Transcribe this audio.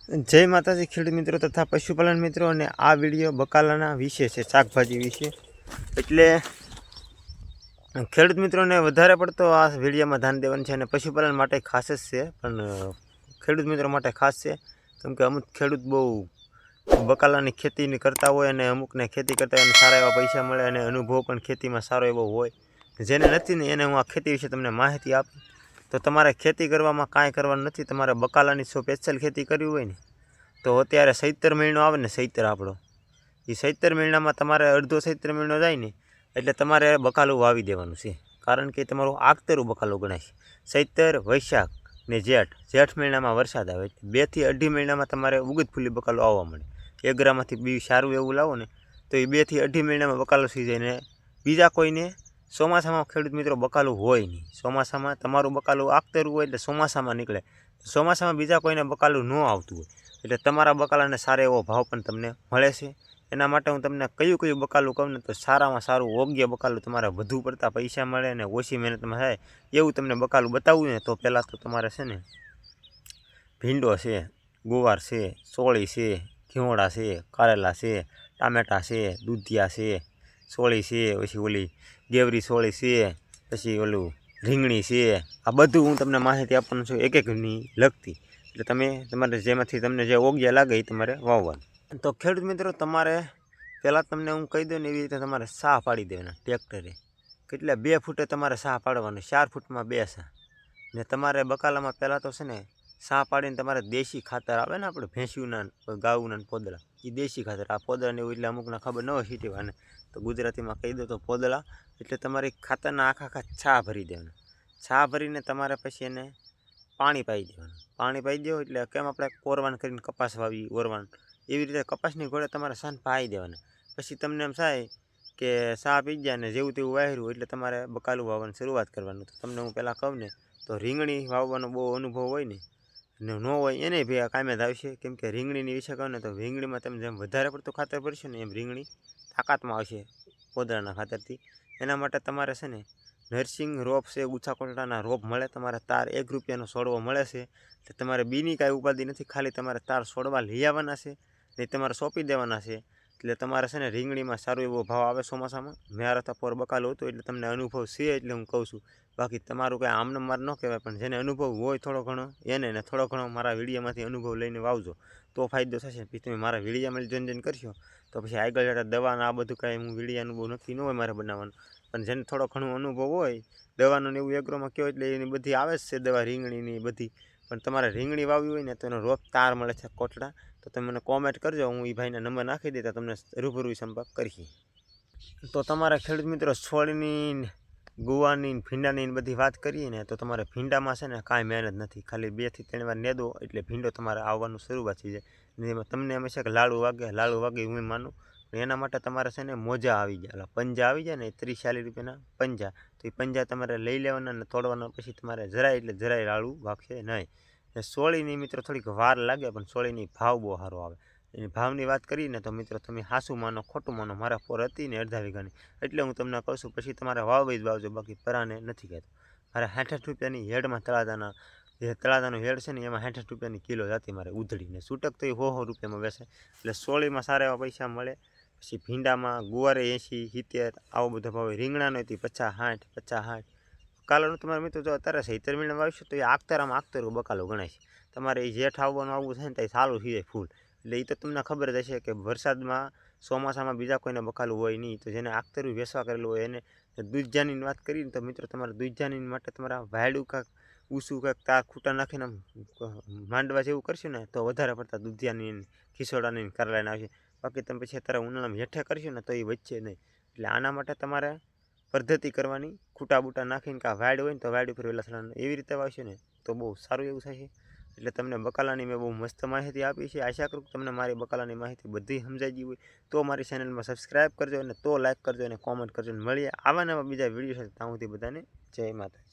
जय माताजी खेडूत मित्रों तथा पशुपालन मित्रों ने आ विडियो बकालाना विषय है, शाकभाजी विषय। एटले खेडूत मित्रों ने वधारे पड़तो आ विडियो में ध्यान देवानुं छे। पशुपालन माटे खास ज छे, पण खेडूत मित्रों माटे खास छे केम के अमुक खेडूत बहु बकालानी खेती करता होय अने अमुक ने खेती करता होय सारा एवा पैसा मळे अने अनुभव पण खेती में सारो एवो होय। जेने नथी ने एने हुं आ खेती विषे तमने माहिती आपी। तो तमारे खेती करवामां कांई करवानुं नथी। तमारे बकालानी स्पेशल खेती करवी होय ने तो अत्यारे सैतर महीनो आवे ने सैतर आपणो ए सैतर महीनामां तमारे अर्धो सैतर महीनो जाय ने एटले तमारे बकालुं वावी देवानुं छे, कारण के तमारुं आखतरू बकालुं गणाय। सैतर वैशाख ने जेठ जेठ महीनामां वरसाद आवे 2 થી 2.5 महीनामां तमारे उगत फूली बकालुं आववा मळे। 1 ग्राममांथी बी सारुं एवुं लावो ने तो ए 2 થી 2.5 महीनामां बकालुं थई जाय ने बीजा कोईने ચોમાસામાં ખેડૂત મિત્રો બકાલું હોય નહીં। ચોમાસામાં તમારું બકાલું આખતરું હોય એટલે ચોમાસામાં નીકળે। ચોમાસામાં બીજા કોઈને બકાલું ન આવતું હોય એટલે તમારા બકાલાને સારો એવો ભાવ પણ તમને મળે છે। એના માટે હું તમને કયું કયું બકાલું કહું ને તો સારામાં સારું યોગ્ય બકાલું તમારે વધુ પડતા પૈસા મળે અને ઓછી મહેનતમાં થાય એવું તમને બકાલું બતાવવું ને તો પહેલાં તો તમારે છે ને ભીંડો છે, ગુવાર છે, સોળી છે, ઘીવડા છે, કારેલા છે, ટામેટા છે, દૂધિયા છે, સોળી છે, પછી ઓલી गेवरी सोળી છે, પછી ઓલું રીંગણી છે। આ બધું હું તમને માહિતી આપવાનું છું એક એકની લગતી, એટલે તમે તમારે જેમાંથી તમને જે યોગ્ય લાગે એ તમારે વાવવાનું। તો ખેડૂત મિત્રો તમારે પહેલાં તમને હું કહી દઉં ને એવી રીતે તમારે સાહ પાડી દેવાના ટ્રેક્ટરે। કેટલે 2 ફૂટે તમારે સાહ પાડવાનું, 4 ફૂટમાં 2 સાહ। ને તમારે બકાલામાં પહેલાં તો છે ને સાહ પાડીને તમારે દેશી ખાતર આવે ને આપણે ભેંસ્યુંના ગાઉના પોદળા એ દેશી ખાતર આ પોદળાને એવું એટલે અમુકને ખબર ન હોય સિટીવાને તો ગુજરાતીમાં કહી દો તો પોદળા એટલે તમારે ખાતરના આખા છા ભરી દેવાના। છા ભરીને તમારે પછી એને પાણી પાઈ દેવાનું। પાણી પાઈ દો એટલે કેમ આપણે કોરવાન કરીને કપાસ વાવી ઓરવાન એવી રીતે કપાસની ઘોડે તમારે સાન પાઈ દેવાના। પછી તમને એમ થાય કે સા પી ગયા ને જેવું તેવું વાયરું એટલે તમારે બકાલું વાવવાની શરૂઆત કરવાનું। તો તમને હું પહેલાં કહું ને તો રીંગણી વાવવાનો બહુ અનુભવ હોય ને ન હોય એને ભેગા કામે જ આવશે, કેમ કે રીંગણીની વિશે કહું ને તો રીંગણીમાં તમે જેમ વધારે પડતું ખાતર ભરશો ને એમ રીંગણી તાકાતમાં આવશે પોદળાના ખાતરથી। એના માટે તમારે છે ને નર્સિંગ રોપ છે, ઊંચા કોટડાના રોપ મળે તમારે તાર 1 રૂપિયાનો છોડવો મળે છે। એટલે તમારે બીની કાંઈ ઉપાધિ નથી, ખાલી તમારે તાર છોડવા લઈ આવવાના છે ને તમારે સોંપી દેવાના છે। એટલે તમારે છે ને રીંગણીમાં સારો એવો ભાવ આવે ચોમાસામાં। મારા તો પર બકાલું હતું એટલે તમને અનુભવ છે એટલે હું કહું છું, બાકી તમારું કાંઈ આમને માર ન કહેવાય, પણ જેને અનુભવ હોય થોડો ઘણો એને ને થોડો ઘણો મારા વિડીયોમાંથી અનુભવ લઈને વાવજો તો ફાયદો થશે। પછી તમે મારા વિડીયોમાં જોઈન કરશો તો પછી આગળ જતા દવાના આ બધું કાંઈ હું વિડીયો અનુભવ નક્કી ન હોય મારે બનાવવાનું, પણ જેને થોડો ઘણો અનુભવ હોય દવાનું ને એવું એગ્રોમાં કહો એટલે એની બધી આવે જ છે દવા રીંગણીની બધી। પણ તમારે રીંગણી વાવી હોય ને તો એનો રોપ તાર મળે છે કોટડા, તો તમે મને કોમેન્ટ કરજો, હું એ ભાઈના નંબર નાખી દેતા તમને રૂબરૂ સંપર્ક કરીએ। તો તમારા ખેડૂત મિત્રો છોડની ગુવાની ભીંડાની બધી વાત કરીએ ને તો તમારે ભીંડામાં છે ને કાંઈ મહેનત નથી, ખાલી 2 થી 3 વાર નેદો એટલે ભીંડો તમારે આવવાનું શરૂઆત થઈ જાય। ને એમાં તમને હંમેશા કે લાડુ વાગે હું માનું, પણ એના માટે તમારે છે ને મોજા આવી જાય, પંજા આવી જાય ને 30-40 રૂપિયાના પંજા, તો એ પંજા તમારે લઈ લેવાના અને તોડવાના, પછી તમારે જરાય એટલે જરાય લાડુ વાગશે નહીં। ને સોળીની મિત્રો થોડીક વાર લાગે પણ સોળીની ભાવ બહુ સારો આવે। એની ભાવની વાત કરીને તો મિત્રો તમે હાસું માનો ખોટું માનો, મારા પોર હતી ને અડધા વીઘાની એટલે હું તમને કહું છું, પછી તમારે વાવવી જ વાવજો, બાકી પરાને નથી કહેતો। મારે 60 રૂપિયાની હેડમાં તળાજાના જે તળાજાનું હેડ છે ને એમાં 60 રૂપિયાની કિલો જતી મારે ઉધડીને, છૂટક તો એ 100 રૂપિયામાં વેચે, એટલે સોળીમાં સારા એવા પૈસા મળે। પછી ભીંડામાં ગુવારે 80-70 આવો બધો ભાવ, રીંગણાનો હતી 50-60 બકાલાનું તમારે મિત્રો જો અત્યારે 70 મહિના વાવીશો તો એ આખતરું બકાલું ગણાય છે। તમારે એ જેઠ આવવાનું આવવું થાય ને તો એ ચાલુ થઈ જાય ફૂલ, એટલે એ તો તમને ખબર જ હશે કે વરસાદમાં ચોમાસામાં બીજા કોઈને બકાલું હોય નહીં, તો જેને આખતરું વેસવા કરેલું હોય એને દૂધજાની વાત કરીને તો મિત્રો તમારે દૂધજાની માટે તમારા વાયડું કાંક ઊંચું કાંઈક તાર ખૂટા નાખીને માંડવા જેવું કરશું ને તો વધારે પડતા દૂધિયાની ખીસોડાની કરેલાને આવશે, બાકી તમે પછી અત્યારે ઉનાળામાં હેઠે કરશો ને તો એ વચ્ચે નહીં। એટલે આના માટે તમારે પદ્ધતિ કરવાની, ખૂટા બૂટા નાખીને કાં વાડ હોય ને તો વાડ ઉપર વેલા થવાનું એવી રીતે વાવશો ને તો બહુ સારું એવું થશે। એટલે તમને બકાલાની મેં બહુ મસ્ત માહિતી આપી છે, આશા કરું તમને મારી બકાલાની માહિતી બધી સમજાઈ ગઈ હોય તો મારી ચેનલમાં સબસ્ક્રાઈબ કરજો અને તો લાઈક કરજો અને કોમેન્ટ કરજો, મળીએ આવા નવા બીજા વિડીયો સાથે, ત્યાં સુધી બધાને જય માતા।